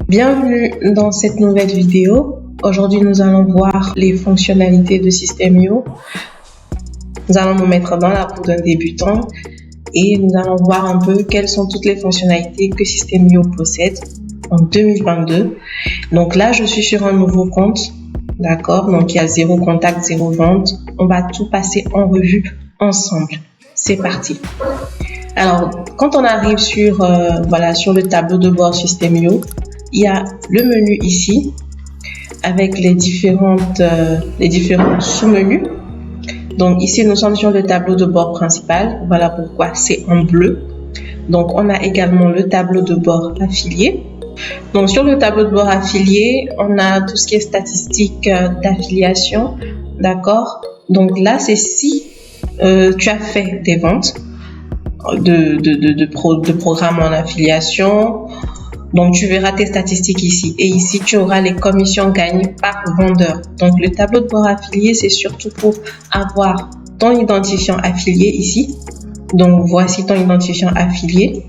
Bienvenue dans cette nouvelle vidéo. Aujourd'hui, nous allons voir les fonctionnalités de System.io. Nous allons nous mettre dans la peau d'un débutant et nous allons voir un peu quelles sont toutes les fonctionnalités que System.io possède en 2022. Donc là, je suis sur un nouveau compte, d'accord? Donc il y a 0 contact, 0 vente. On va tout passer en revue ensemble. C'est parti. Alors, quand on arrive sur le tableau de bord System.io, il y a le menu ici avec les différents sous-menus. Donc ici, nous sommes sur le tableau de bord principal. Voilà pourquoi c'est en bleu. Donc, on a également le tableau de bord affilié. Donc, sur le tableau de bord affilié, on a tout ce qui est statistiques d'affiliation. D'accord? Donc là, c'est si tu as fait des ventes de programmes en affiliation. Donc, tu verras tes statistiques ici. Et ici, tu auras les commissions gagnées par vendeur. Donc, le tableau de bord affilié, c'est surtout pour avoir ton identifiant affilié ici. Donc, voici ton identifiant affilié.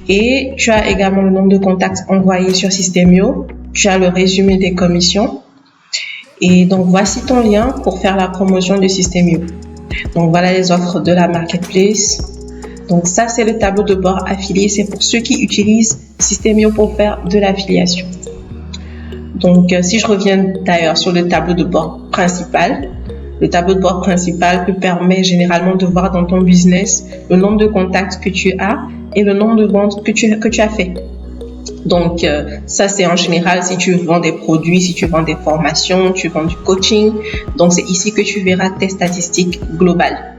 Et tu as également le nombre de contacts envoyés sur System.io. Tu as le résumé des commissions. Et donc, voici ton lien pour faire la promotion de System.io. Donc, voilà les offres de la marketplace. Donc, ça, c'est le tableau de bord affilié. C'est pour ceux qui utilisent System.io pour faire de l'affiliation. Donc, si je reviens d'ailleurs sur le tableau de bord principal, le tableau de bord principal te permet généralement de voir dans ton business le nombre de contacts que tu as et le nombre de ventes que tu as fait. Donc, ça, c'est en général si tu vends des produits, si tu vends des formations, tu vends du coaching. Donc, c'est ici que tu verras tes statistiques globales.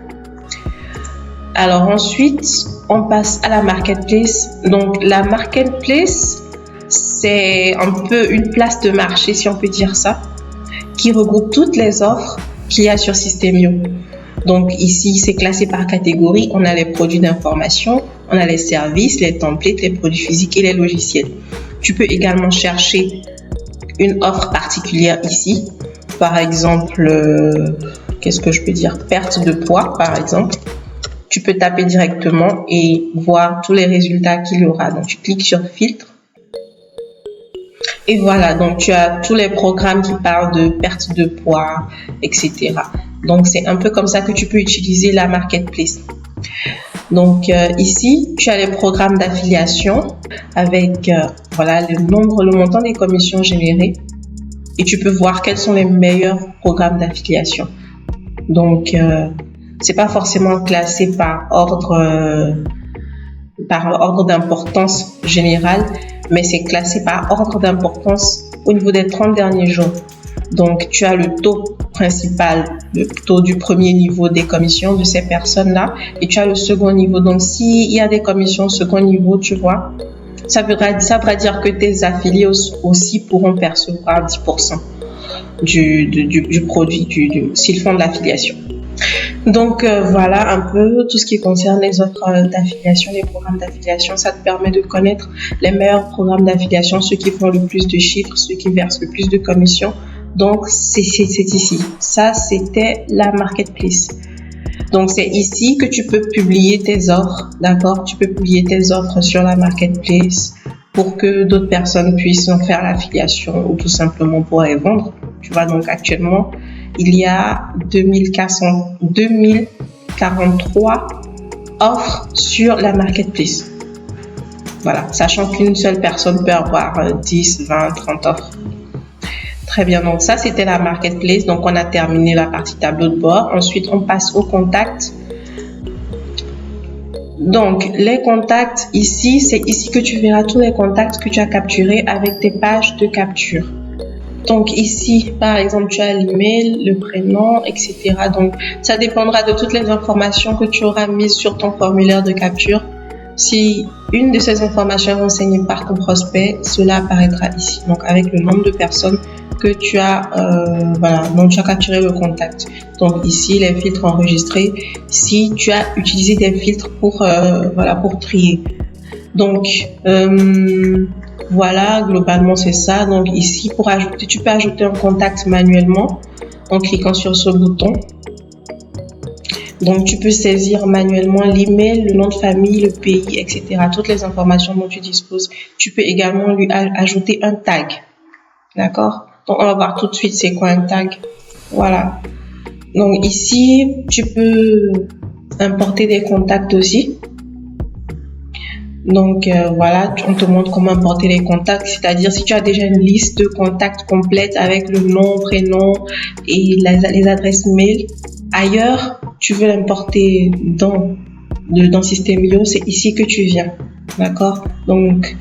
Alors ensuite, on passe à la marketplace. Donc, la marketplace, c'est un peu une place de marché, si on peut dire ça, qui regroupe toutes les offres qu'il y a sur System.io. Donc ici, c'est classé par catégorie. On a les produits d'information, on a les services, les templates, les produits physiques et les logiciels. Tu peux également chercher une offre particulière ici. Par exemple, qu'est-ce que je peux dire? Perte de poids, par exemple. Tu peux taper directement et voir tous les résultats qu'il y aura. Donc, tu cliques sur filtre. Et voilà, donc tu as tous les programmes qui parlent de perte de poids, etc. Donc, c'est un peu comme ça que tu peux utiliser la marketplace. Donc, ici, tu as les programmes d'affiliation avec le montant des commissions générées. Et tu peux voir quels sont les meilleurs programmes d'affiliation. Donc, c'est pas forcément classé par ordre d'importance générale, mais c'est classé par ordre d'importance au niveau des 30 derniers jours. Donc, tu as le taux principal, le taux du premier niveau des commissions de ces personnes-là, et tu as le second niveau. Donc, s'il y a des commissions second niveau, tu vois, ça voudra dire que tes affiliés aussi pourront percevoir 10% du produit s'ils font de l'affiliation. Donc, voilà un peu tout ce qui concerne les offres d'affiliation, les programmes d'affiliation. Ça te permet de connaître les meilleurs programmes d'affiliation, ceux qui font le plus de chiffres, ceux qui versent le plus de commissions. Donc, c'est ici. Ça, c'était la marketplace. Donc, c'est ici que tu peux publier tes offres, d'accord? Tu peux publier tes offres sur la marketplace pour que d'autres personnes puissent en faire l'affiliation ou tout simplement pour les vendre. Tu vois, donc actuellement, il y a 2043 offres sur la marketplace. Voilà, sachant qu'une seule personne peut avoir 10, 20, 30 offres. Très bien, donc ça c'était la marketplace. Donc on a terminé la partie tableau de bord. Ensuite, on passe aux contacts. Donc les contacts ici, c'est ici que tu verras tous les contacts que tu as capturés avec tes pages de capture. Donc ici, par exemple, tu as l'email, le prénom, etc. Donc, ça dépendra de toutes les informations que tu auras mises sur ton formulaire de capture. Si une de ces informations est renseignée par ton prospect, cela apparaîtra ici. Donc, avec le nombre de personnes que tu as, donc tu as capturé le contact. Donc ici, les filtres enregistrés. Si tu as utilisé des filtres pour trier. Donc, voilà, globalement, c'est ça. Donc ici, pour ajouter, tu peux ajouter un contact manuellement en cliquant sur ce bouton. Donc, tu peux saisir manuellement l'email, le nom de famille, le pays, etc. Toutes les informations dont tu disposes. Tu peux également lui ajouter un tag. D'accord? Donc, on va voir tout de suite c'est quoi un tag. Voilà. Donc, ici, tu peux importer des contacts aussi. Donc, voilà, on te montre comment importer les contacts. C'est-à-dire, si tu as déjà une liste de contacts complète avec le nom, prénom et les adresses mail, ailleurs, tu veux l'importer dans System.io, c'est ici que tu viens. D'accord? Donc,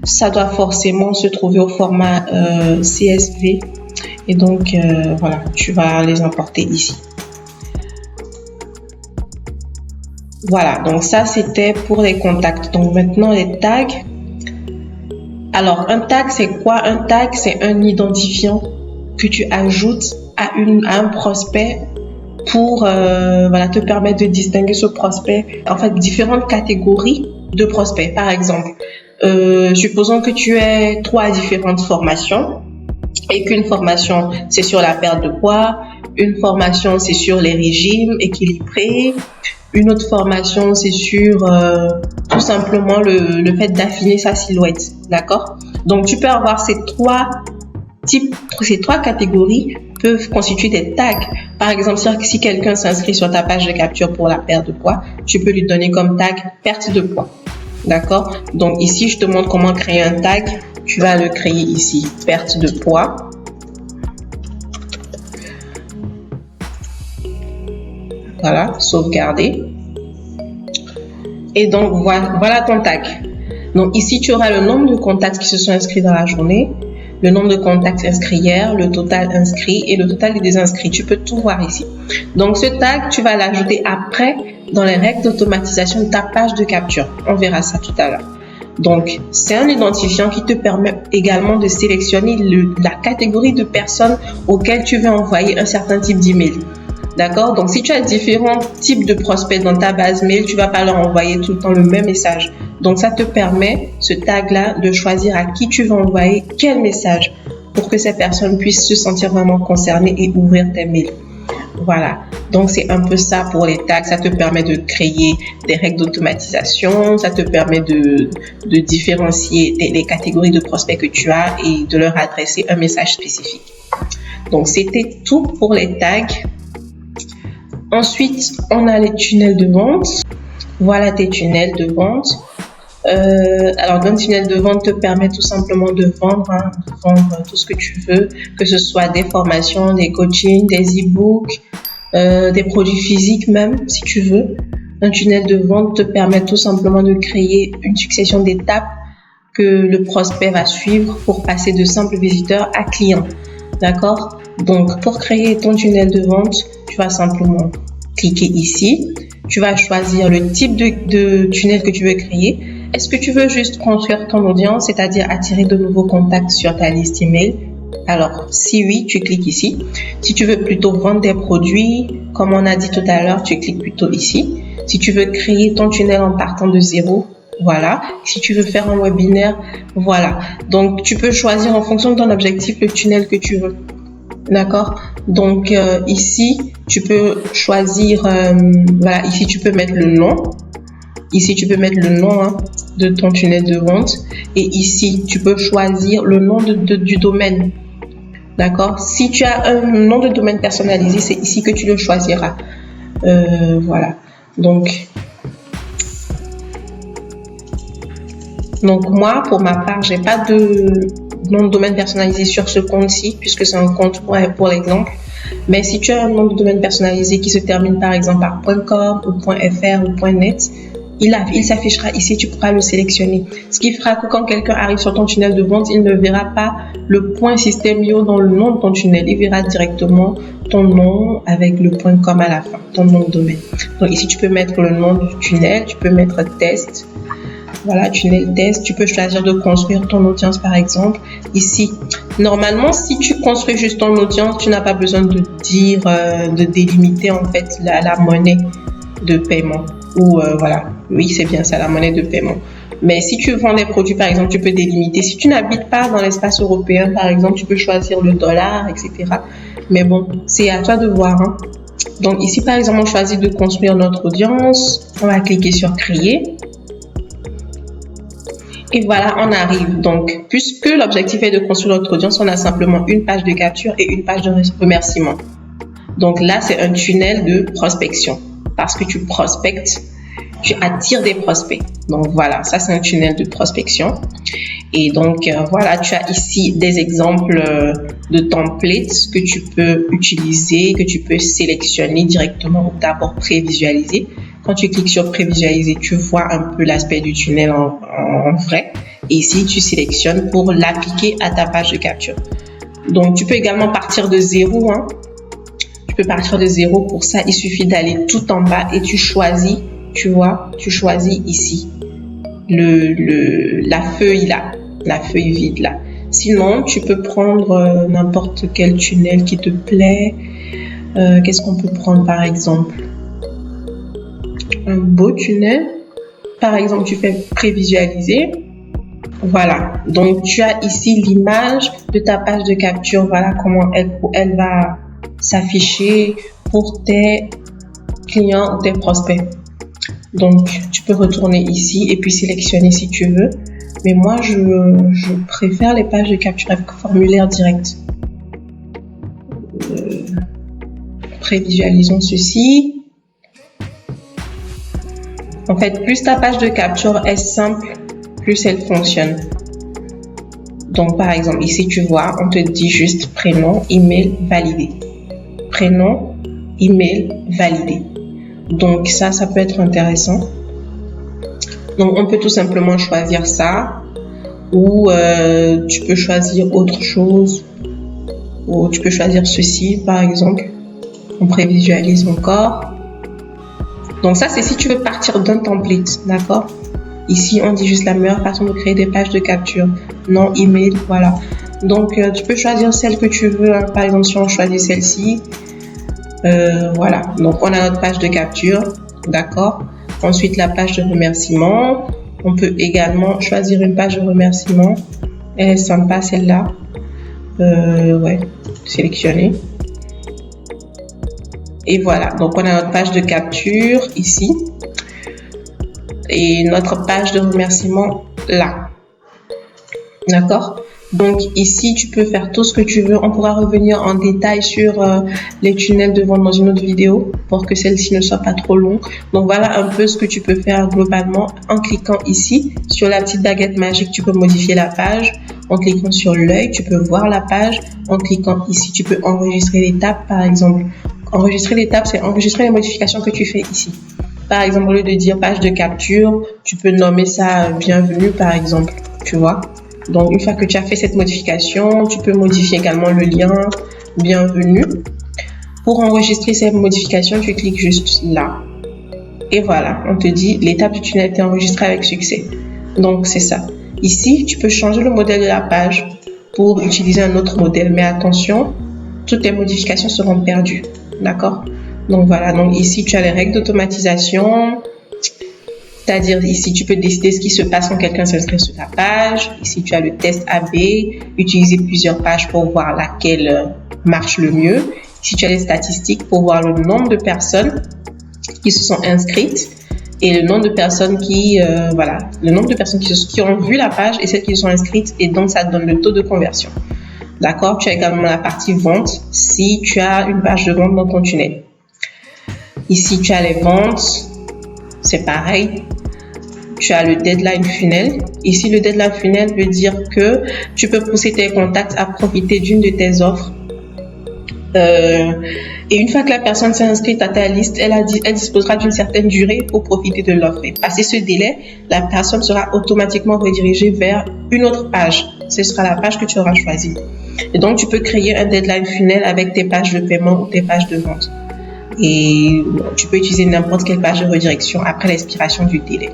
ça doit forcément se trouver au format CSV. Et donc, voilà, tu vas les importer ici. Voilà, donc ça, c'était pour les contacts. Donc, maintenant, les tags. Alors, un tag, c'est quoi? Un tag, c'est un identifiant que tu ajoutes à un prospect pour voilà, te permettre de distinguer ce prospect. En fait, différentes catégories de prospects. Par exemple, supposons que tu aies 3 différentes formations et qu'une formation, c'est sur la perte de poids, une formation, c'est sur les régimes équilibrés, une autre formation, c'est sur tout simplement le fait d'affiner sa silhouette. D'accord? Donc, tu peux avoir ces trois catégories peuvent constituer des tags. Par exemple, si quelqu'un s'inscrit sur ta page de capture pour la perte de poids, tu peux lui donner comme tag perte de poids. D'accord? Donc, ici, je te montre comment créer un tag. Tu vas le créer ici, perte de poids. Voilà, sauvegarder. Et donc, voilà ton tag. Donc, ici, tu auras le nombre de contacts qui se sont inscrits dans la journée, le nombre de contacts inscrits hier, le total inscrit et le total des désinscrits. Tu peux tout voir ici. Donc, ce tag, tu vas l'ajouter après dans les règles d'automatisation de ta page de capture. On verra ça tout à l'heure. Donc, c'est un identifiant qui te permet également de sélectionner la catégorie de personnes auxquelles tu veux envoyer un certain type d'email. D'accord? Donc, si tu as différents types de prospects dans ta base mail, tu ne vas pas leur envoyer tout le temps le même message. Donc, ça te permet, ce tag-là, de choisir à qui tu veux envoyer quel message pour que ces personnes puissent se sentir vraiment concernées et ouvrir tes mails. Voilà. Donc, c'est un peu ça pour les tags. Ça te permet de créer des règles d'automatisation. Ça te permet de différencier les catégories de prospects que tu as et de leur adresser un message spécifique. Donc, c'était tout pour les tags. Ensuite, on a les tunnels de vente. Voilà tes tunnels de vente. Alors, un tunnel de vente te permet tout simplement de vendre tout ce que tu veux, que ce soit des formations, des coachings, des e-books, des produits physiques même, si tu veux. Un tunnel de vente te permet tout simplement de créer une succession d'étapes que le prospect va suivre pour passer de simple visiteur à client. D'accord? Donc, pour créer ton tunnel de vente, tu vas simplement cliquer ici. Tu vas choisir le type de tunnel que tu veux créer. Est-ce que tu veux juste construire ton audience, c'est-à-dire attirer de nouveaux contacts sur ta liste email? Alors, si oui, tu cliques ici. Si tu veux plutôt vendre des produits, comme on a dit tout à l'heure, tu cliques plutôt ici. Si tu veux créer ton tunnel en partant de zéro, voilà. Si tu veux faire un webinaire, voilà. Donc, tu peux choisir en fonction de ton objectif le tunnel que tu veux. D'accord? Donc, ici, tu peux choisir, voilà, ici, tu peux mettre le nom. Ici, tu peux mettre le nom de ton tunnel de vente. Et ici, tu peux choisir le nom du domaine. D'accord? Si tu as un nom de domaine personnalisé, c'est ici que tu le choisiras. Voilà. Donc, moi, pour ma part, j'ai pas de nom de domaine personnalisé sur ce compte-ci, puisque c'est un compte pour l'exemple. Mais si tu as un nom de domaine personnalisé qui se termine par exemple par .com ou .fr ou .net, il s'affichera ici, tu pourras le sélectionner. Ce qui fera que quand quelqu'un arrive sur ton tunnel de vente, il ne verra pas le .System.io dans le nom de ton tunnel. Il verra directement ton nom avec le .com à la fin, ton nom de domaine. Donc ici, tu peux mettre le nom du tunnel, tu peux mettre test. Voilà, tunnel test. Tu peux choisir de construire ton audience par exemple. Ici, normalement, si tu construis juste ton audience, tu n'as pas besoin de dire, de délimiter en fait la monnaie de paiement. Ou voilà, oui, c'est bien ça, la monnaie de paiement. Mais si tu vends des produits, par exemple, tu peux délimiter. Si tu n'habites pas dans l'espace européen, par exemple, tu peux choisir le dollar, etc. Mais bon, c'est à toi de voir. Donc ici, par exemple, on choisit de construire notre audience. On va cliquer sur créer. Et voilà, on arrive. Donc, puisque l'objectif est de construire notre audience, on a simplement une page de capture et une page de remerciement. Donc là, c'est un tunnel de prospection. Parce que tu prospectes, tu attires des prospects. Donc voilà, ça c'est un tunnel de prospection. Et donc voilà, tu as ici des exemples de templates que tu peux utiliser, que tu peux sélectionner directement ou d'abord prévisualiser. Quand tu cliques sur prévisualiser, tu vois un peu l'aspect du tunnel en vrai. Et ici, tu sélectionnes pour l'appliquer à ta page de capture. Donc tu peux également partir de zéro. Tu peux partir de zéro. Pour ça, il suffit d'aller tout en bas et tu choisis, tu vois, tu choisis ici la feuille là, la feuille vide là. Sinon, tu peux prendre n'importe quel tunnel qui te plaît. Qu'est-ce qu'on peut prendre par exemple? Un beau tunnel. Par exemple, tu fais prévisualiser. Voilà. Donc, tu as ici l'image de ta page de capture. Voilà comment elle va s'afficher pour tes clients ou tes prospects. Donc, tu peux retourner ici et puis sélectionner si tu veux. Mais moi, je préfère les pages de capture avec formulaire direct. Prévisualisons ceci. En fait, plus ta page de capture est simple, plus elle fonctionne. Donc, par exemple, ici, tu vois, on te dit juste prénom, email, validé. Prénom, email, validé. Donc, ça peut être intéressant. Donc, on peut tout simplement choisir ça. Ou tu peux choisir autre chose. Ou tu peux choisir ceci, par exemple. On prévisualise encore. Donc ça, c'est si tu veux partir d'un template, d'accord? Ici, on dit juste la meilleure façon de créer des pages de capture. Non, email, voilà. Donc, tu peux choisir celle que tu veux. Par exemple, si on choisit celle-ci, voilà. Donc, on a notre page de capture, d'accord? Ensuite, la page de remerciement. On peut également choisir une page de remerciement. Elle est sympa, celle-là. Ouais, sélectionner. Et voilà, donc on a notre page de capture ici et notre page de remerciement là. D'accord? Donc ici, tu peux faire tout ce que tu veux. On pourra revenir en détail sur les tunnels de vente dans une autre vidéo pour que celle-ci ne soit pas trop longue. Donc voilà un peu ce que tu peux faire globalement. En cliquant ici sur la petite baguette magique, tu peux modifier la page. En cliquant sur l'œil, tu peux voir la page. En cliquant ici, tu peux enregistrer l'étape par exemple. Enregistrer l'étape, c'est enregistrer les modifications que tu fais ici. Par exemple, au lieu de dire page de capture, tu peux nommer ça bienvenue par exemple, tu vois. Donc, une fois que tu as fait cette modification, tu peux modifier également le lien bienvenue. Pour enregistrer cette modification, tu cliques juste là. Et voilà, on te dit l'étape du tunnel a été enregistrée avec succès. Donc, c'est ça. Ici, tu peux changer le modèle de la page pour utiliser un autre modèle. Mais attention, toutes tes modifications seront perdues. D'accord? Donc voilà, donc ici tu as les règles d'automatisation, c'est-à-dire ici tu peux décider ce qui se passe quand quelqu'un s'inscrit sur ta page. Ici tu as le test AB, utiliser plusieurs pages pour voir laquelle marche le mieux. Ici tu as les statistiques pour voir le nombre de personnes qui se sont inscrites et le nombre de personnes qui ont vu la page et celles qui se sont inscrites, et donc ça donne le taux de conversion. D'accord? Tu as également la partie vente si tu as une page de vente dans ton tunnel. Ici, tu as les ventes. C'est pareil. Tu as le deadline funnel. Ici, le deadline funnel veut dire que tu peux pousser tes contacts à profiter d'une de tes offres. Et une fois que la personne s'est inscrite à ta liste, elle disposera d'une certaine durée pour profiter de l'offre. Et passé ce délai, la personne sera automatiquement redirigée vers une autre page. Ce sera la page que tu auras choisie. Et donc, tu peux créer un deadline funnel avec tes pages de paiement ou tes pages de vente. Et tu peux utiliser n'importe quelle page de redirection après l'expiration du délai.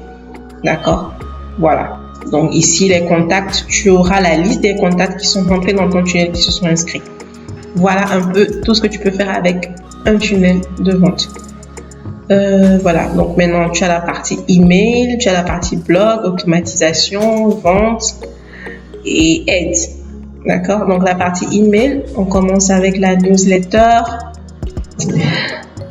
D'accord? Voilà. Donc, ici, les contacts, tu auras la liste des contacts qui sont rentrés dans ton tunnel, qui se sont inscrits. Voilà un peu tout ce que tu peux faire avec un tunnel de vente. Voilà. Donc, maintenant, tu as la partie email, tu as la partie blog, automatisation, vente et aide. D'accord? Donc, la partie email, on commence avec la newsletter.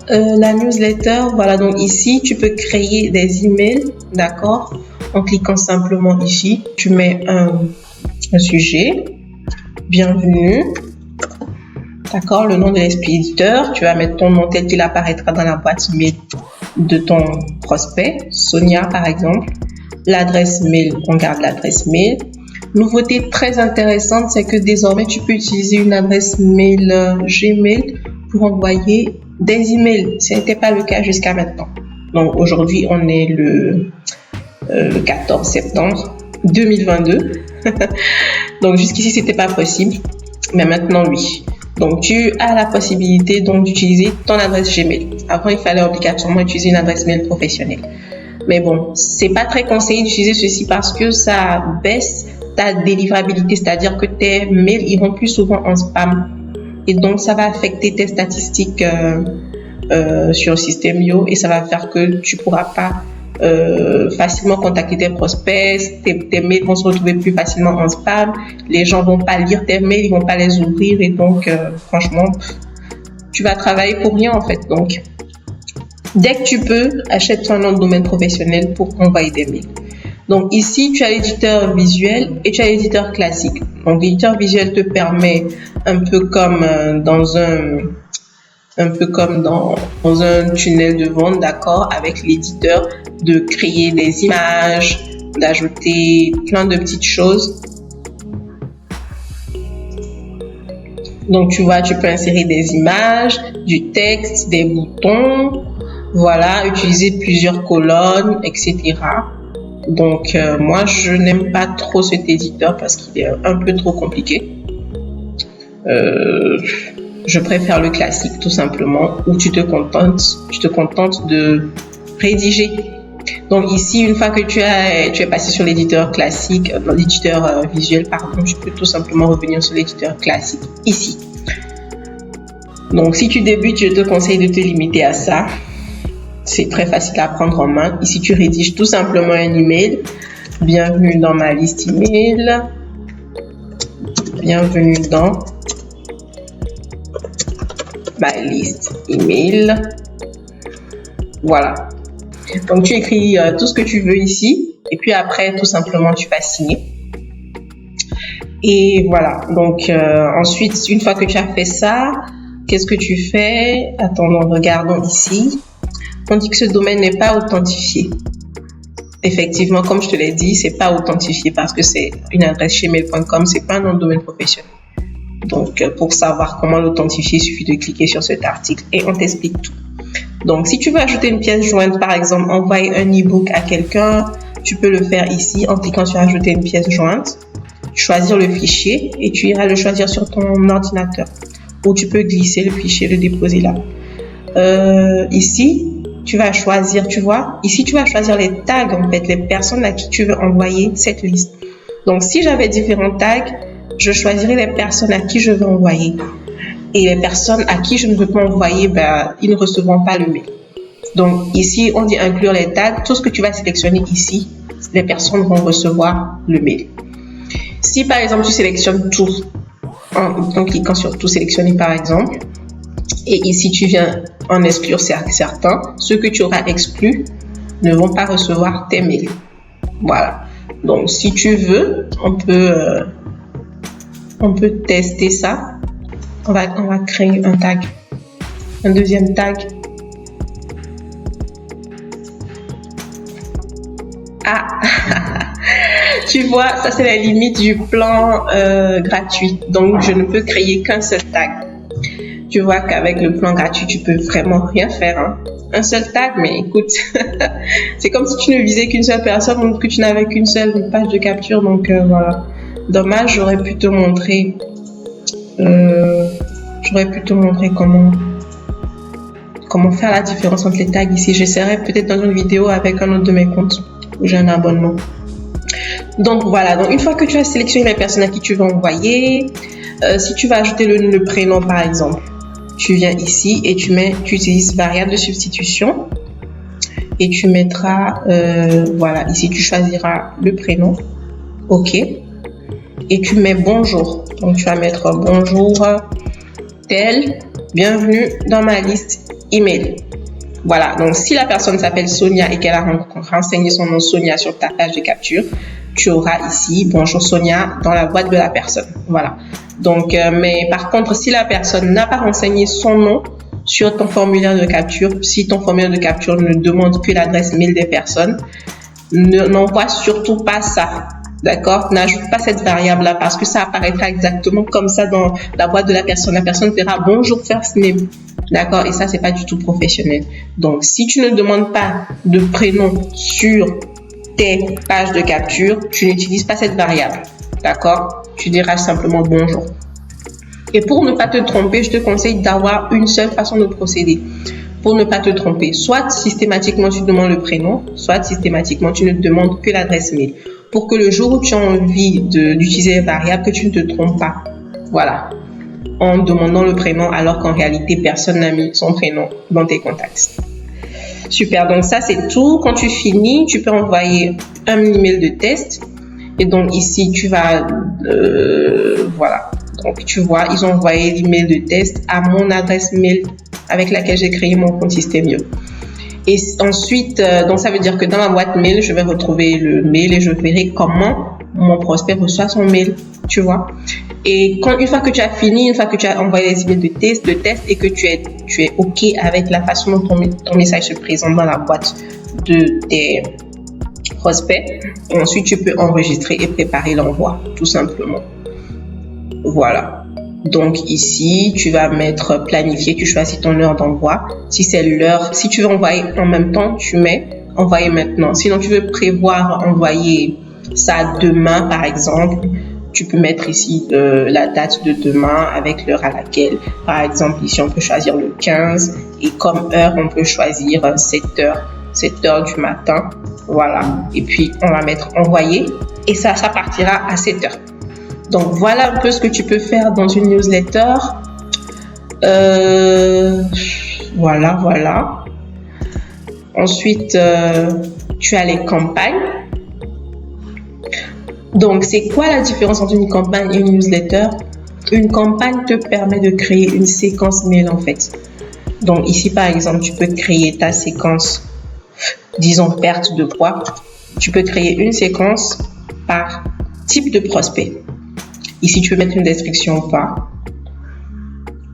La newsletter, voilà, donc ici, tu peux créer des emails, d'accord, en cliquant simplement ici. Tu mets un sujet, bienvenue, d'accord, le nom de l'expéditeur, tu vas mettre ton nom tel qu'il apparaîtra dans la boîte mail de ton prospect, Sonia par exemple. L'adresse mail, on garde l'adresse mail. Nouveauté très intéressante, c'est que désormais, tu peux utiliser une adresse mail Gmail pour envoyer des emails. Ce n'était pas le cas jusqu'à maintenant. Donc aujourd'hui, on est le 14 septembre 2022. Donc jusqu'ici, c'était pas possible. Mais maintenant, oui. Donc tu as la possibilité donc d'utiliser ton adresse Gmail. Avant, il fallait obligatoirement utiliser une adresse mail professionnelle. Mais bon, c'est pas très conseillé d'utiliser ceci parce que ça baisse ta délivrabilité, c'est-à-dire que tes mails iront plus souvent en spam. Et donc, ça va affecter tes statistiques sur System.io et ça va faire que tu pourras pas facilement contacter tes prospects, tes mails vont se retrouver plus facilement en spam, les gens vont pas lire tes mails, ils vont pas les ouvrir et donc, franchement, tu vas travailler pour rien en fait. Donc, dès que tu peux, achète-toi un nom de domaine professionnel pour envoyer des mails. Donc ici, tu as l'éditeur visuel et tu as l'éditeur classique. Donc l'éditeur visuel te permet un peu comme dans un tunnel de vente, d'accord, avec l'éditeur, de créer des images, d'ajouter plein de petites choses. Donc tu vois, tu peux insérer des images, du texte, des boutons, voilà, utiliser plusieurs colonnes, etc. Donc moi je n'aime pas trop cet éditeur parce qu'il est un peu trop compliqué. Je préfère le classique tout simplement où tu te contentes de rédiger. Donc ici, une fois que tu es passé sur l'éditeur classique, l'éditeur visuel, pardon, tu peux tout simplement revenir sur l'éditeur classique ici. Donc si tu débutes, je te conseille de te limiter à ça. C'est très facile à prendre en main. Ici, tu rédiges tout simplement un email. Bienvenue dans ma liste email. Bienvenue dans ma liste email. Voilà. Donc, tu écris tout ce que tu veux ici. Et puis après, tout simplement, tu vas signer. Et voilà. Donc, ensuite, une fois que tu as fait ça, qu'est-ce que tu fais? Attendons, regardons ici. On dit que ce domaine n'est pas authentifié. Effectivement, comme je te l'ai dit, c'est pas authentifié parce que c'est une adresse gmail.com, c'est pas un nom de domaine professionnel. Donc, pour savoir comment l'authentifier, il suffit de cliquer sur cet article et on t'explique tout. Donc, si tu veux ajouter une pièce jointe, par exemple, envoyer un e-book à quelqu'un, tu peux le faire ici en cliquant sur ajouter une pièce jointe, choisir le fichier et tu iras le choisir sur ton ordinateur. Ou tu peux glisser le fichier, le déposer là. Ici, tu vas choisir, tu vois, ici tu vas choisir les tags en fait, les personnes à qui tu veux envoyer cette liste. Donc si j'avais différents tags, je choisirais les personnes à qui je veux envoyer. Et les personnes à qui je ne veux pas envoyer, ils ne recevront pas le mail. Donc ici, on dit inclure les tags. Tout ce que tu vas sélectionner ici, les personnes vont recevoir le mail. Si par exemple tu sélectionnes tout, en cliquant sur tout sélectionner par exemple, et ici tu viens en exclure certains, ceux que tu auras exclus ne vont pas recevoir tes mails. Voilà. Donc si tu veux, on peut tester ça. On va créer un tag, un deuxième tag. Ah, tu vois, ça c'est la limite du plan gratuit. Donc je ne peux créer qu'un seul tag. Tu vois qu'avec le plan gratuit, tu peux vraiment rien faire. Hein. Un seul tag, mais écoute, c'est comme si tu ne visais qu'une seule personne, donc que tu n'avais qu'une seule page de capture. Donc voilà. Dommage, j'aurais pu te montrer comment faire la différence entre les tags ici. J'essaierai peut-être dans une vidéo avec un autre de mes comptes où j'ai un abonnement. Donc voilà, donc une fois que tu as sélectionné les personnes à qui tu veux envoyer, si tu vas ajouter le prénom par exemple, tu viens ici et tu utilises variable de substitution et tu mettras, voilà, ici tu choisiras le prénom, ok, et tu mets bonjour. Donc tu vas mettre bonjour tel, bienvenue dans ma liste email. Voilà, donc si la personne s'appelle Sonia et qu'elle a renseigné son nom Sonia sur ta page de capture, tu auras ici bonjour Sonia dans la boîte de la personne. Voilà. Donc, mais par contre, si la personne n'a pas renseigné son nom sur ton formulaire de capture, si ton formulaire de capture ne demande que l'adresse mail des personnes, n'envoie surtout pas ça. D'accord? N'ajoute pas cette variable-là parce que ça apparaîtra exactement comme ça dans la boîte de la personne. La personne verra bonjour first name. D'accord? Et ça, c'est pas du tout professionnel. Donc, si tu ne demandes pas de prénom sur tes pages de capture, tu n'utilises pas cette variable. D'accord? Tu diras simplement bonjour. Et pour ne pas te tromper, je te conseille d'avoir une seule façon de procéder. Pour ne pas te tromper, soit systématiquement tu demandes le prénom, soit systématiquement tu ne demandes que l'adresse mail. Pour que le jour où tu as envie d'utiliser les variables, que tu ne te trompes pas. Voilà. En demandant le prénom alors qu'en réalité, personne n'a mis son prénom dans tes contacts. Super, donc ça c'est tout. Quand tu finis, tu peux envoyer un email de test. Et donc ici, tu vas... voilà. Donc tu vois, ils ont envoyé l'email de test à mon adresse mail avec laquelle j'ai créé mon compte Systemio. Et ensuite, donc ça veut dire que dans ma boîte mail, je vais retrouver le mail et je verrai comment mon prospect reçoit son mail, tu vois. Et une fois que tu as fini, une fois que tu as envoyé les emails de test et que tu es OK avec la façon dont ton message se présente dans la boîte de tes prospects, et ensuite tu peux enregistrer et préparer l'envoi, tout simplement. Voilà. Donc ici, tu vas mettre planifier, tu choisis ton heure d'envoi. Si c'est l'heure, si tu veux envoyer en même temps, tu mets envoyer maintenant. Sinon, tu veux prévoir envoyer ça demain, par exemple, tu peux mettre ici la date de demain avec l'heure à laquelle. Par exemple, ici, on peut choisir le 15 et comme heure, on peut choisir 7 heures du matin. Voilà. Et puis, on va mettre envoyer et ça partira à 7 heures. Donc, voilà un peu ce que tu peux faire dans une newsletter. Voilà. Ensuite, tu as les campagnes. Donc, c'est quoi la différence entre une campagne et une newsletter? Une campagne te permet de créer une séquence mail, en fait. Donc, ici, par exemple, tu peux créer ta séquence, disons, perte de poids. Tu peux créer une séquence par type de prospect. Ici, tu peux mettre une description ou pas.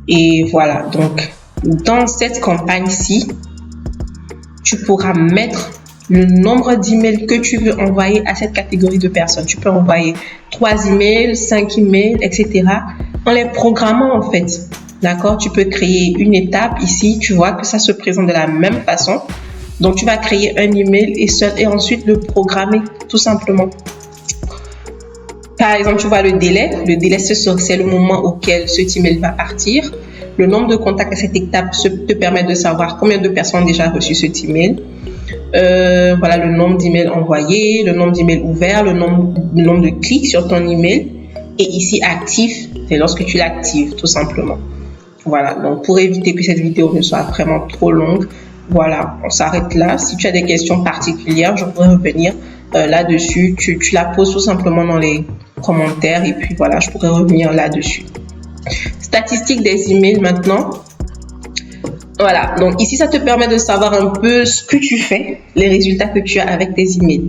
Et voilà. Donc, dans cette campagne-ci, tu pourras mettre le nombre d'emails que tu veux envoyer à cette catégorie de personnes. Tu peux envoyer 3 emails, 5 emails, etc. En les programmant, en fait. D'accord? Tu peux créer une étape. Ici, tu vois que ça se présente de la même façon. Donc, tu vas créer un email et ensuite le programmer tout simplement. Par exemple, tu vois le délai. Le délai, c'est le moment auquel ce email va partir. Le nombre de contacts à cette étape te permet de savoir combien de personnes ont déjà reçu cet email. Voilà le nombre d'emails envoyés, le nombre d'emails ouverts, le nombre de clics sur ton email. Et ici, actif, c'est lorsque tu l'actives, tout simplement. Voilà, donc pour éviter que cette vidéo ne soit vraiment trop longue, voilà, on s'arrête là. Si tu as des questions particulières, je pourrais revenir là-dessus. Tu la poses tout simplement dans les commentaires et puis voilà, je pourrais revenir là-dessus. Statistiques des emails maintenant. Voilà, donc ici, ça te permet de savoir un peu ce que tu fais, les résultats que tu as avec tes emails.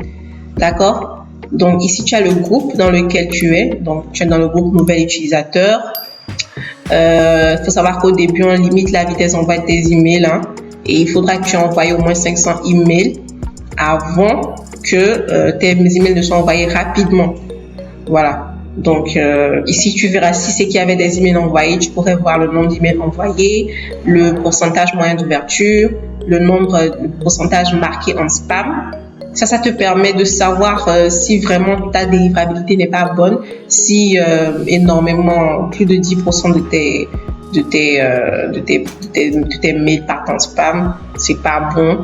D'accord? Donc ici, tu as le groupe dans lequel tu es. Donc, tu es dans le groupe nouvel utilisateur. Faut savoir qu'au début, on limite la vitesse d'envoi de tes emails. Et il faudra que tu envoies au moins 500 emails avant que tes emails ne soient envoyés rapidement. Voilà. Donc ici, tu verras si c'est qu'il y avait des emails envoyés. Tu pourrais voir le nombre d'emails envoyés, le pourcentage moyen d'ouverture, le pourcentage marqué en spam. Ça te permet de savoir si vraiment ta délivrabilité n'est pas bonne, si énormément, plus de 10% de tes mails partent en spam, c'est pas bon.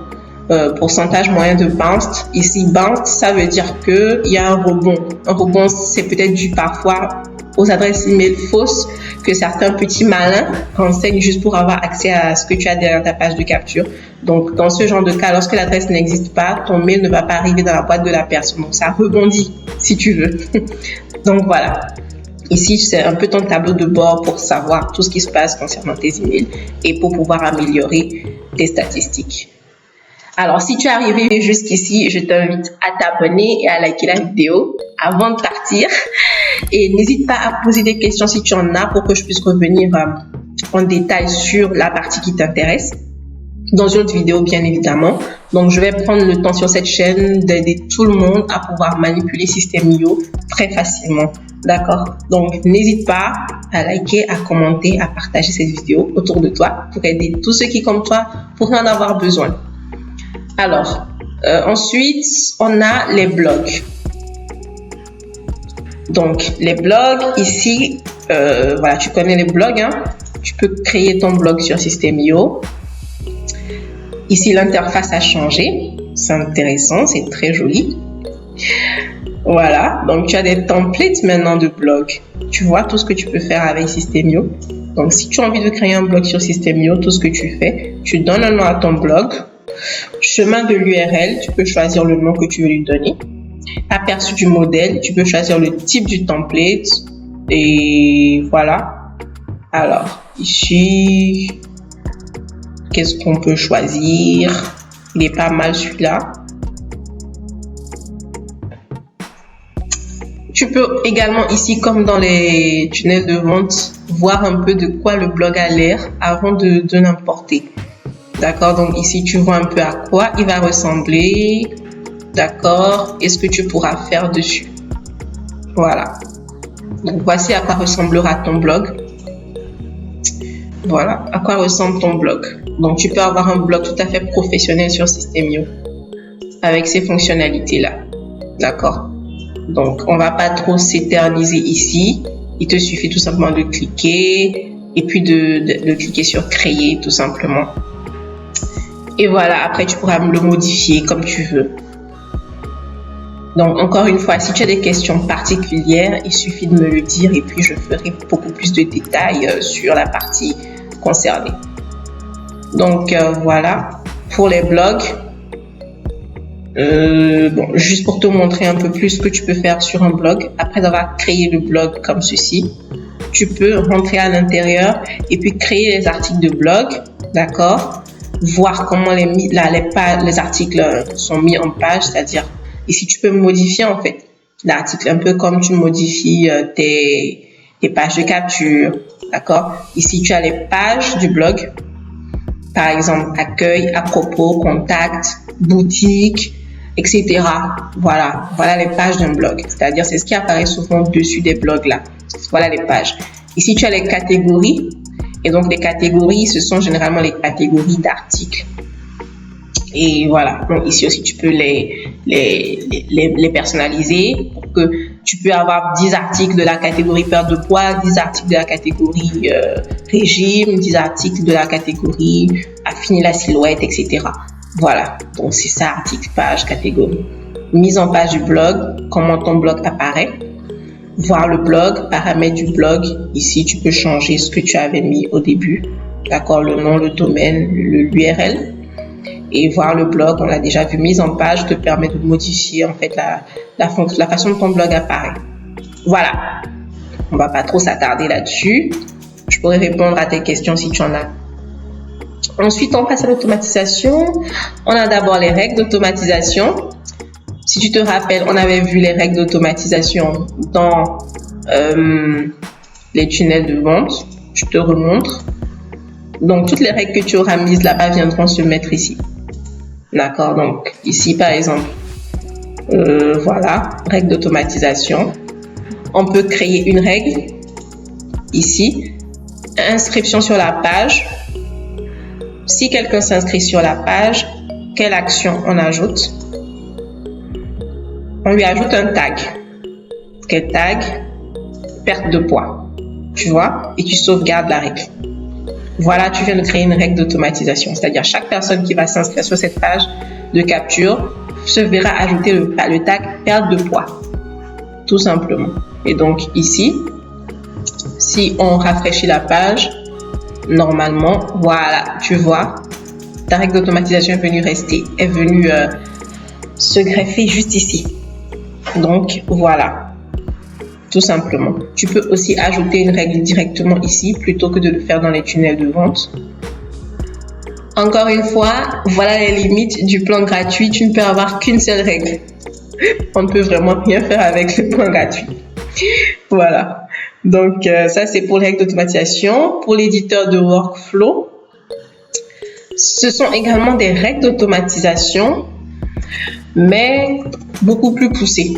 Pourcentage moyen de bounce. Ici, bounce, ça veut dire qu'il y a un rebond. Un rebond, c'est peut-être dû parfois aux adresses email fausses que certains petits malins renseignent juste pour avoir accès à ce que tu as derrière ta page de capture. Donc, dans ce genre de cas, lorsque l'adresse n'existe pas, ton mail ne va pas arriver dans la boîte de la personne. Donc, ça rebondit, si tu veux. Donc, voilà. Ici, c'est un peu ton tableau de bord pour savoir tout ce qui se passe concernant tes emails et pour pouvoir améliorer tes statistiques. Alors, si tu es arrivé jusqu'ici, je t'invite à t'abonner et à liker la vidéo avant de partir. Et n'hésite pas à poser des questions si tu en as pour que je puisse revenir en détail sur la partie qui t'intéresse dans une autre vidéo, bien évidemment. Donc, je vais prendre le temps sur cette chaîne d'aider tout le monde à pouvoir manipuler System.io très facilement. D'accord? Donc, n'hésite pas à liker, à commenter, à partager cette vidéo autour de toi pour aider tous ceux qui, comme toi, pourraient en avoir besoin. Alors, ensuite, on a les blogs. Donc, les blogs, ici, voilà, tu connais les blogs, hein? Tu peux créer ton blog sur System.io. Ici, l'interface a changé. C'est intéressant, c'est très joli. Voilà, donc tu as des templates maintenant de blog. Tu vois tout ce que tu peux faire avec System.io. Donc, si tu as envie de créer un blog sur System.io, tout ce que tu fais, tu donnes un nom à ton blog. Chemin de l'URL, tu peux choisir le nom que tu veux lui donner. Aperçu du modèle, tu peux choisir le type du template. Et voilà. Alors, ici, qu'est-ce qu'on peut choisir? Il est pas mal celui-là. Tu peux également ici, comme dans les tunnels de vente, voir un peu de quoi le blog a l'air avant de l'importer. D'accord, donc ici tu vois un peu à quoi il va ressembler. D'accord, et ce que tu pourras faire dessus. Voilà. Donc voici à quoi ressemblera ton blog. Voilà, à quoi ressemble ton blog. Donc tu peux avoir un blog tout à fait professionnel sur System.io avec ces fonctionnalités-là. D'accord. Donc on va pas trop s'éterniser ici. Il te suffit tout simplement de cliquer et puis de cliquer sur créer tout simplement. Et voilà, après tu pourras le modifier comme tu veux. Donc encore une fois, si tu as des questions particulières, il suffit de me le dire et puis je ferai beaucoup plus de détails sur la partie concernée. Donc voilà, pour les blogs. Bon, juste pour te montrer un peu plus ce que tu peux faire sur un blog. Après avoir créé le blog comme ceci, tu peux rentrer à l'intérieur et puis créer les articles de blog, d'accord? Voir comment les articles sont mis en page, c'est-à-dire ici tu peux modifier en fait l'article un peu comme tu modifies tes pages de capture, d'accord? Ici tu as les pages du blog, par exemple accueil, à propos, contact, boutique, etc. Voilà les pages d'un blog, c'est-à-dire c'est ce qui apparaît souvent dessus des blogs là. Voilà les pages. Ici tu as les catégories. Et donc, les catégories, ce sont généralement les catégories d'articles. Et voilà. Donc, ici aussi, tu peux les personnaliser pour que tu peux avoir 10 articles de la catégorie perte de poids, 10 articles de la catégorie régime, 10 articles de la catégorie affiner la silhouette, etc. Voilà. Donc, c'est ça, article, page, catégorie. Mise en page du blog, comment ton blog apparaît. Voir le blog, paramètres du blog. Ici, tu peux changer ce que tu avais mis au début. D'accord, le nom, le domaine, l'URL. Et voir le blog, on l'a déjà vu, mise en page, te permet de modifier en fait la façon dont ton blog apparaît. Voilà. On va pas trop s'attarder là-dessus. Je pourrais répondre à tes questions si tu en as. Ensuite, on passe à l'automatisation. On a d'abord les règles d'automatisation. Si tu te rappelles, on avait vu les règles d'automatisation dans les tunnels de vente. Je te remontre. Donc, toutes les règles que tu auras mises là-bas viendront se mettre ici. D'accord? Donc, ici, par exemple, voilà, règle d'automatisation. On peut créer une règle. Ici, inscription sur la page. Si quelqu'un s'inscrit sur la page, quelle action on ajoute? On lui ajoute un tag. Quel tag? Perte de poids. Tu vois? Et tu sauvegardes la règle. Voilà, tu viens de créer une règle d'automatisation. C'est-à-dire, chaque personne qui va s'inscrire sur cette page de capture se verra ajouter le tag perte de poids. Tout simplement. Et donc, ici, si on rafraîchit la page, normalement, voilà, tu vois, ta règle d'automatisation est venue se greffer juste ici. Donc, voilà, tout simplement. Tu peux aussi ajouter une règle directement ici plutôt que de le faire dans les tunnels de vente. Encore une fois, voilà les limites du plan gratuit. Tu ne peux avoir qu'une seule règle. On ne peut vraiment rien faire avec le plan gratuit. Voilà. Donc, ça, c'est pour les règles d'automatisation. Pour l'éditeur de workflow, ce sont également des règles d'automatisation, mais beaucoup plus poussées.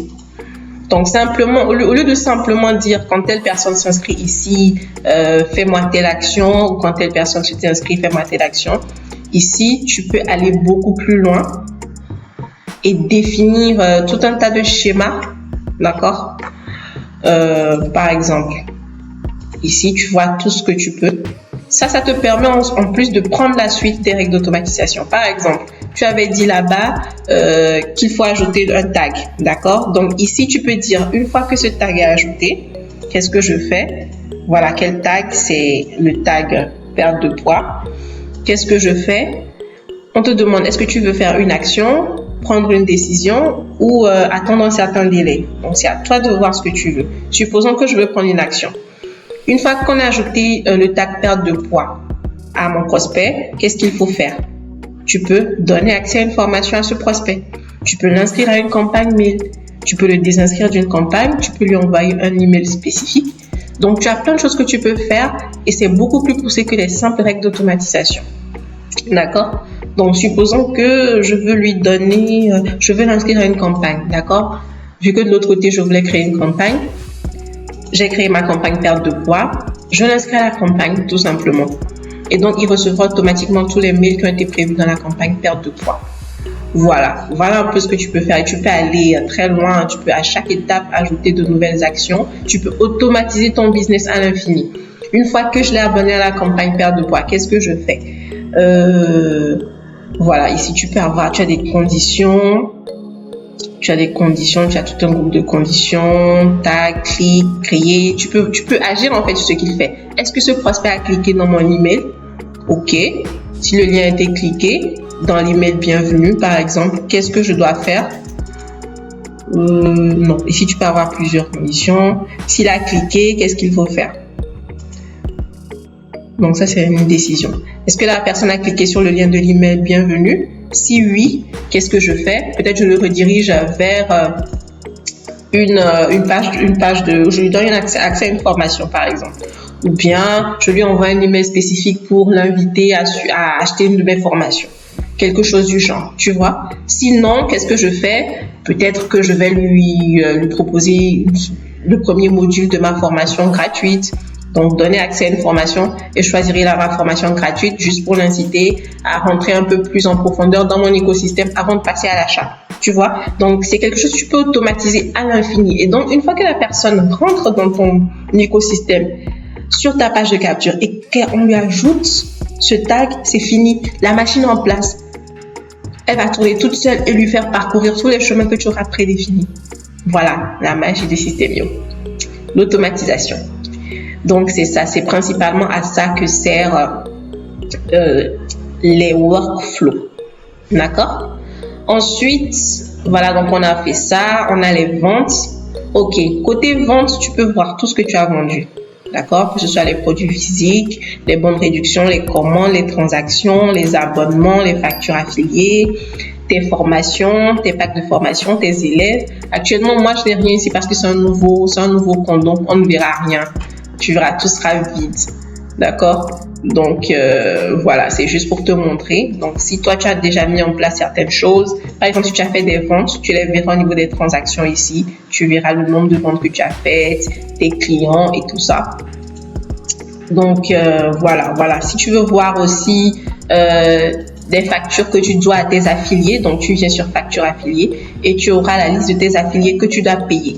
Donc, simplement, au lieu de simplement dire quand telle personne s'inscrit ici, fais-moi telle action, ou quand telle personne s'est inscrite, fais-moi telle action. Ici, tu peux aller beaucoup plus loin et définir tout un tas de schémas, d'accord? Par exemple, ici, tu vois tout ce que tu peux. Ça te permet en plus de prendre la suite des règles d'automatisation. Par exemple, tu avais dit là-bas qu'il faut ajouter un tag, d'accord? Donc ici, tu peux dire, une fois que ce tag est ajouté, qu'est-ce que je fais? Voilà, quel tag? C'est le tag perte de poids. Qu'est-ce que je fais? On te demande, est-ce que tu veux faire une action, prendre une décision ou attendre un certain délai? Donc, c'est à toi de voir ce que tu veux. Supposons que je veux prendre une action. Une fois qu'on a ajouté le tag perte de poids à mon prospect, qu'est-ce qu'il faut faire? Tu peux donner accès à une formation à ce prospect. Tu peux l'inscrire à une campagne mail. Tu peux le désinscrire d'une campagne. Tu peux lui envoyer un email spécifique. Donc, tu as plein de choses que tu peux faire et c'est beaucoup plus poussé que les simples règles d'automatisation. D'accord? Donc, supposons que je veux lui donner, je veux l'inscrire à une campagne. D'accord? Vu que de l'autre côté, je voulais créer une campagne, j'ai créé ma campagne perte de poids. Je l'inscris à la campagne, tout simplement. Et donc, il recevra automatiquement tous les mails qui ont été prévus dans la campagne perte de poids. Voilà un peu ce que tu peux faire. Et tu peux aller très loin. Tu peux à chaque étape ajouter de nouvelles actions. Tu peux automatiser ton business à l'infini. Une fois que je l'ai abonné à la campagne perte de poids, qu'est-ce que je fais? Voilà, ici tu peux avoir, tu as des conditions. Tu as tout un groupe de conditions, tag, clic, créer. Tu peux agir en fait sur ce qu'il fait. Est-ce que ce prospect a cliqué dans mon email? Ok. Si le lien a été cliqué dans l'email bienvenue, par exemple, qu'est-ce que je dois faire? Non. Ici, tu peux avoir plusieurs conditions. S'il a cliqué, qu'est-ce qu'il faut faire? Donc, ça, c'est une décision. Est-ce que la personne a cliqué sur le lien de l'email bienvenue? Si oui, qu'est-ce que je fais? Peut-être je le redirige vers une page je lui donne accès à une formation, par exemple. Ou bien, je lui envoie un email spécifique pour l'inviter à acheter une de mes formations. Quelque chose du genre, tu vois. Sinon, qu'est-ce que je fais? Peut-être que je vais lui proposer le premier module de ma formation gratuite. Donc, donner accès à une formation et je choisirai ma formation gratuite juste pour l'inciter à rentrer un peu plus en profondeur dans mon écosystème avant de passer à l'achat. Tu vois? Donc, c'est quelque chose que tu peux automatiser à l'infini. Et donc, une fois que la personne rentre dans ton écosystème, sur ta page de capture et qu'on lui ajoute ce tag, c'est fini. La machine en place, elle va tourner toute seule et lui faire parcourir tous les chemins que tu auras prédéfinis. Voilà, la magie du Systemio. L'automatisation. Donc, c'est ça, c'est principalement à ça que servent les workflows. D'accord? Ensuite, voilà, donc on a fait ça, on a les ventes. Ok, côté vente, tu peux voir tout ce que tu as vendu. D'accord? Que ce soit les produits physiques, les bonnes réductions, les commandes, les transactions, les abonnements, les factures affiliées, tes formations, tes packs de formation, tes élèves. Actuellement, moi, je n'ai rien ici parce que c'est un nouveau compte, donc on ne verra rien. Tu verras, tout sera vide. D'accord? Donc, voilà, c'est juste pour te montrer. Donc, si toi, tu as déjà mis en place certaines choses, par exemple, si tu as fait des ventes, tu les verras au niveau des transactions ici. Tu verras le nombre de ventes que tu as faites, tes clients et tout ça. Donc, voilà. Si tu veux voir aussi des factures que tu dois à tes affiliés, donc tu viens sur facture affiliée et tu auras la liste de tes affiliés que tu dois payer.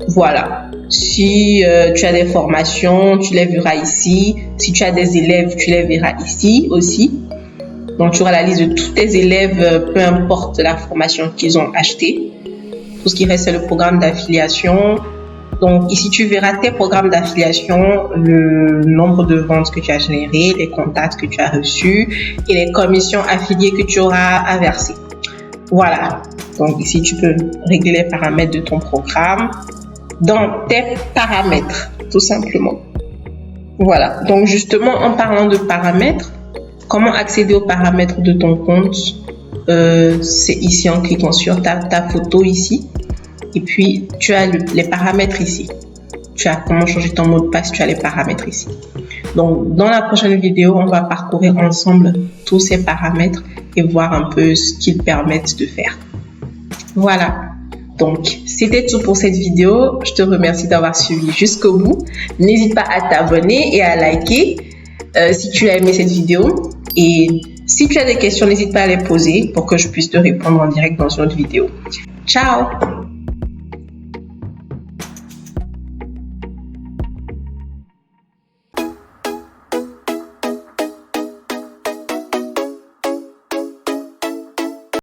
Voilà. Si tu as des formations, tu les verras ici. Si tu as des élèves, tu les verras ici aussi. Donc, tu auras la liste de tous tes élèves, peu importe la formation qu'ils ont achetée. Tout ce qui reste, c'est le programme d'affiliation. Donc, ici, tu verras tes programmes d'affiliation, le nombre de ventes que tu as générées, les contacts que tu as reçus et les commissions affiliées que tu auras à verser. Voilà. Donc, ici, tu peux régler les paramètres de ton programme dans tes paramètres, tout simplement. Voilà. Donc, justement, en parlant de paramètres, Comment accéder aux paramètres de ton compte? C'est ici en cliquant sur ta photo ici. Et puis, tu as les paramètres ici. Tu as comment changer ton mot de passe, tu as les paramètres ici. Donc, dans la prochaine vidéo, on va parcourir ensemble tous ces paramètres et voir un peu ce qu'ils permettent de faire. Voilà. Donc, c'était tout pour cette vidéo. Je te remercie d'avoir suivi jusqu'au bout. N'hésite pas à t'abonner et à liker si tu as aimé cette vidéo. Et si tu as des questions, n'hésite pas à les poser pour que je puisse te répondre en direct dans une autre vidéo. Ciao!